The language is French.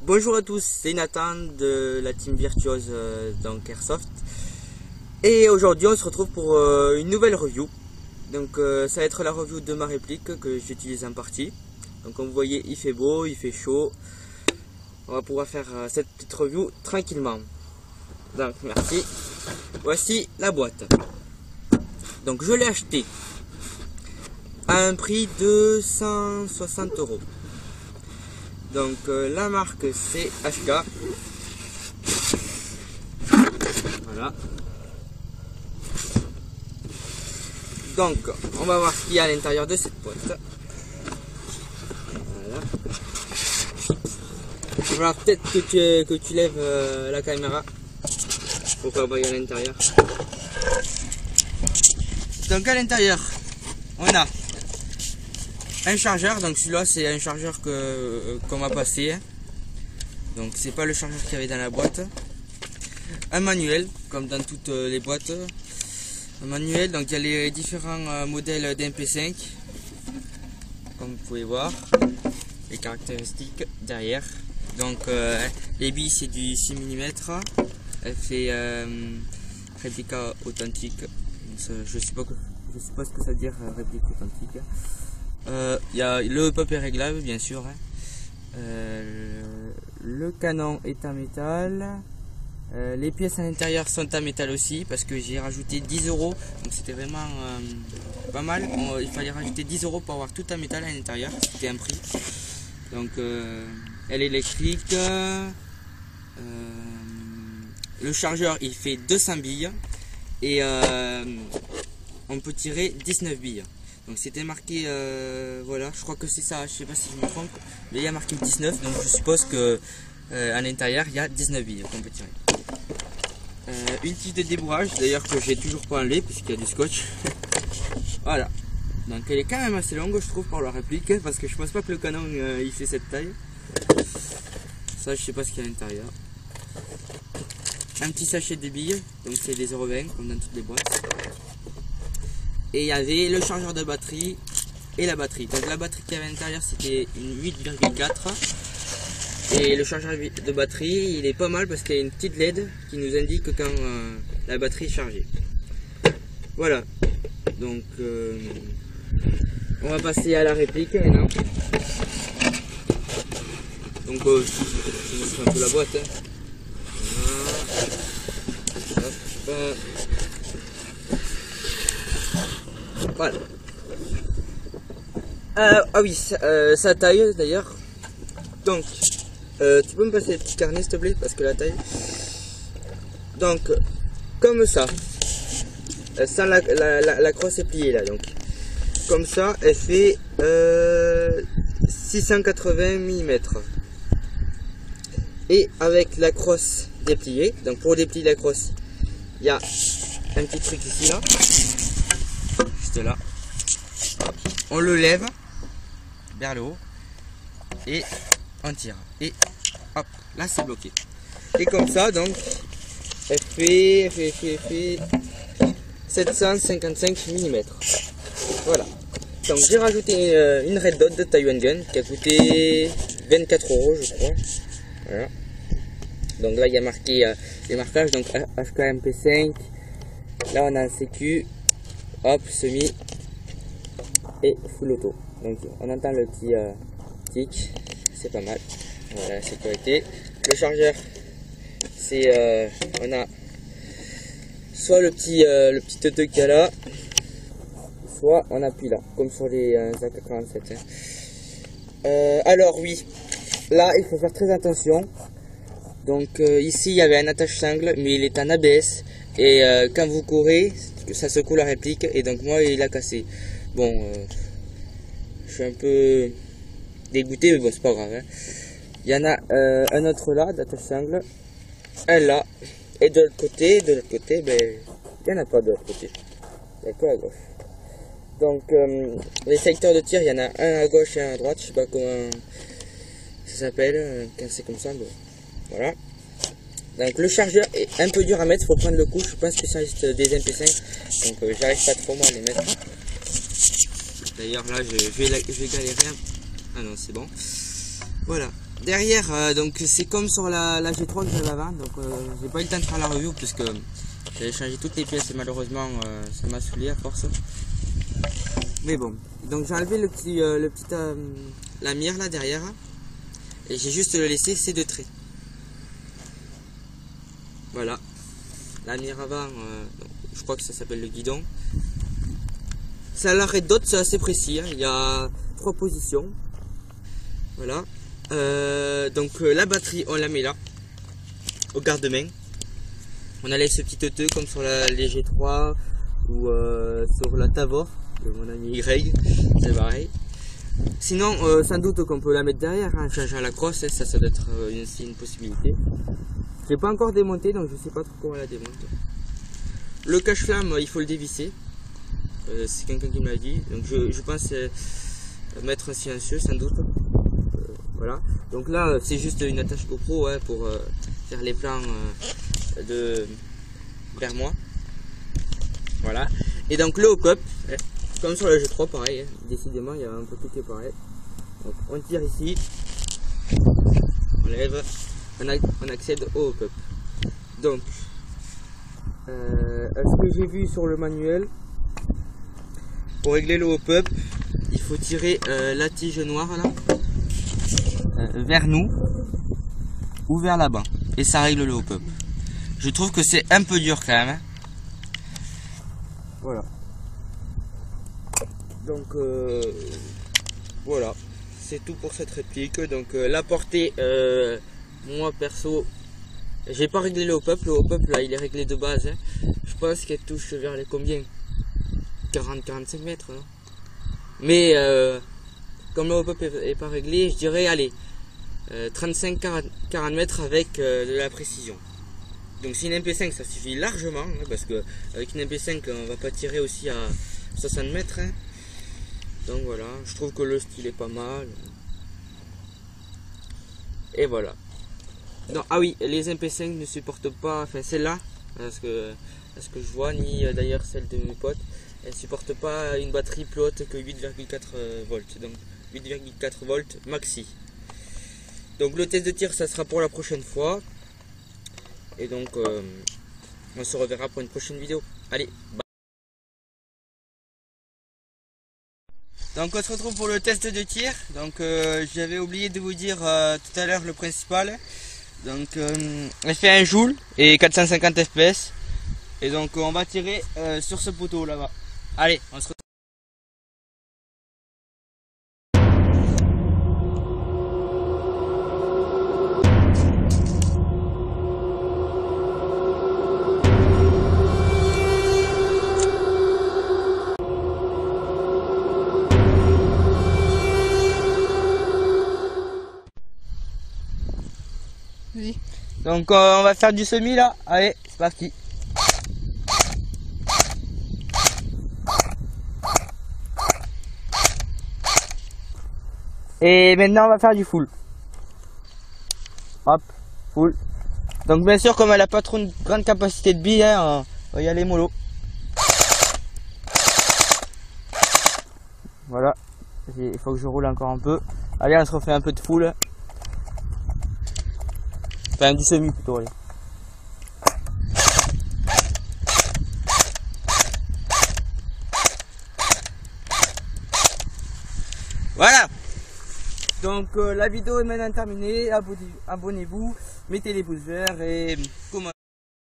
Bonjour à tous, c'est Nathan de la team Virtuose dans Airsoft. Et aujourd'hui on se retrouve pour une nouvelle review. Donc ça va être la review de ma réplique que j'utilise en partie. Donc comme vous voyez, il fait beau, il fait chaud. On va pouvoir faire cette petite review tranquillement. Donc merci. Voici la boîte. Donc je l'ai acheté à un prix de 160 €. Donc la marque c'est HK. Voilà. Donc on va voir ce qu'il y a à l'intérieur de cette boîte. Voilà. Alors peut-être que tu lèves la caméra pour qu'on voie à l'intérieur. Donc à l'intérieur on a un chargeur, donc celui-là c'est un chargeur qu'on m'a passé. Donc c'est pas le chargeur qu'il y avait dans la boîte. Un manuel, comme dans toutes les boîtes. Un manuel, donc il y a les différents modèles d'MP5. Comme vous pouvez voir. Les caractéristiques derrière. Donc les billes c'est du 6 mm. Elle fait réplica authentique. Je sais pas ce que ça veut dire réplique authentique. Il y a le papier réglable bien sûr. Le canon est en métal. Les pièces à l'intérieur sont en métal aussi parce que j'ai rajouté 10 €. Donc c'était vraiment pas mal. Il fallait rajouter 10 € pour avoir tout en métal à l'intérieur. C'était un prix. Donc elle est électrique. Le chargeur il fait 200 billes. Et on peut tirer 19 billes. Donc c'était marqué, voilà, je crois que c'est ça, je sais pas si je me trompe, mais il y a marqué 19, donc je suppose que à l'intérieur il y a 19 billes qu'on peut tirer. Une tige de débourrage, d'ailleurs que j'ai toujours pas enlevé puisqu'il y a du scotch. Voilà, donc elle est quand même assez longue je trouve pour la réplique, parce que je pense pas que le canon il fait cette taille. Ça je sais pas ce qu'il y a à l'intérieur. Un petit sachet de billes, donc c'est des 0,20 comme dans toutes les boîtes. Et il y avait le chargeur de batterie et la batterie. Donc la batterie qui avait à l'intérieur c'était une 8,4. Et le chargeur de batterie il est pas mal parce qu'il y a une petite LED qui nous indique quand la batterie est chargée. Voilà. Donc on va passer à la réplique maintenant. Donc je montrer un peu la boîte. Voilà. Ah oui, sa taille d'ailleurs. Donc, tu peux me passer le petit carnet s'il te plaît, parce que la taille. Donc, comme ça. Sans la crosse est pliée là, donc. Comme ça, elle fait 680 mm. Et avec la crosse dépliée, donc pour déplier la crosse, il y a un petit truc ici là. Juste là. On le lève vers le haut et on tire. Et hop, là c'est bloqué. Et comme ça, donc, elle fait 755 mm. Voilà. Donc j'ai rajouté une Red Dot de Taiwan Gun qui a coûté 24 € je crois. Voilà. Donc là il y a marqué les marquages, donc HK MP5. Là on a un CQ, hop, semi et full auto. Donc on entend le petit tic, c'est pas mal. Voilà la sécurité. Le chargeur, c'est on a soit le petit E2 qu'il y a là, soit on appuie là, comme sur les AK-47. Alors oui, là il faut faire très attention. Donc ici il y avait un attache-sangle, mais il est en ABS. Et quand vous courez, ça secoue la réplique. Et donc moi il a cassé. Bon, je suis un peu dégoûté, mais bon c'est pas grave. Hein. Il y en a un autre là, d'attache-sangle. Un là. Et de l'autre côté, ben, il n'y en a pas de l'autre côté. Il n'y a que à gauche. Donc les secteurs de tir, il y en a un à gauche et un à droite. Je sais pas comment ça s'appelle quand c'est comme ça. Bon. Voilà. Donc le chargeur est un peu dur à mettre, il faut prendre le coup. Je suis pas un spécialiste des MP5, donc j'arrive pas trop moi à les mettre. D'ailleurs là je vais galérer. Ah non c'est bon. Voilà. derrière, donc c'est comme sur la G3 que j'avais avant, donc j'ai pas eu le temps de faire la review parce que j'avais changé toutes les pièces et malheureusement ça m'a saoulé à force. Mais bon, donc j'ai enlevé la mire là derrière et j'ai juste laissé ces deux traits. Voilà, la mire avant, je crois que ça s'appelle le guidon. Ça l'arrêt d'autres, c'est assez précis, hein. Il y a 3 positions. Voilà. Donc la batterie, on la met là, au garde-main. On a laissé ce petit teuteux comme sur les G3 ou sur la Tavor de mon ami Y, c'est pareil. Sinon, sans doute qu'on peut la mettre derrière, hein, changeant la crosse, ça doit être une possibilité. Je l'ai pas encore démonté, donc je sais pas trop comment la démonter. Le cache-flamme, il faut le dévisser. C'est quelqu'un qui me l'a dit, donc je pense mettre un silencieux sans doute. Voilà, donc là c'est juste une attache GoPro, hein, pour faire les plans vers moi. Voilà, et donc le hop-up, comme sur le G3 pareil, hein. Décidément il y a un peu tout qui est pareil. Donc on tire ici, on lève, on accède au hop-up. Donc ce que j'ai vu sur le manuel, pour régler le hop-up, il faut tirer la tige noire là vers nous ou vers là-bas et ça règle le hop-up. Je trouve que c'est un peu dur quand même, hein. Voilà. Donc voilà, c'est tout pour cette réplique. Donc la portée, moi perso, j'ai pas réglé le hop-up. Le hop-up là, il est réglé de base, hein. Je pense qu'elle touche vers les combien, 40-45 mètres, non? Mais comme le hop-up est pas réglé, je dirais allez 35-40 mètres avec de la précision. Donc si une MP5 ça suffit largement, hein, parce que avec une MP5 on va pas tirer aussi à 60 mètres, hein. Donc voilà, je trouve que le style est pas mal. Et voilà. Non, ah oui, les MP5 ne supportent pas, enfin celle-là, à ce que je vois, ni d'ailleurs celle de mes potes, elle supporte pas une batterie plus haute que 8,4 volts. Donc 8,4 volts maxi. Donc le test de tir ça sera pour la prochaine fois. Et donc on se reverra pour une prochaine vidéo. Allez, bye. Donc on se retrouve pour le test de tir. Donc j'avais oublié de vous dire tout à l'heure le principal. Donc elle fait 1 joule et 450 fps. Et donc on va tirer sur ce poteau là-bas. Allez, on se retrouve. Donc on va faire du semi là, allez c'est parti. Et maintenant on va faire du full. Hop, full. Donc bien sûr comme elle a pas trop une grande capacité de billes, hein, on va y aller mollo. Voilà, il faut que je roule encore un peu. Allez on se refait un peu de full. Enfin du semi plutôt, allez. Voilà. Donc la vidéo est maintenant terminée. Abonnez-vous, mettez les pouces verts et comment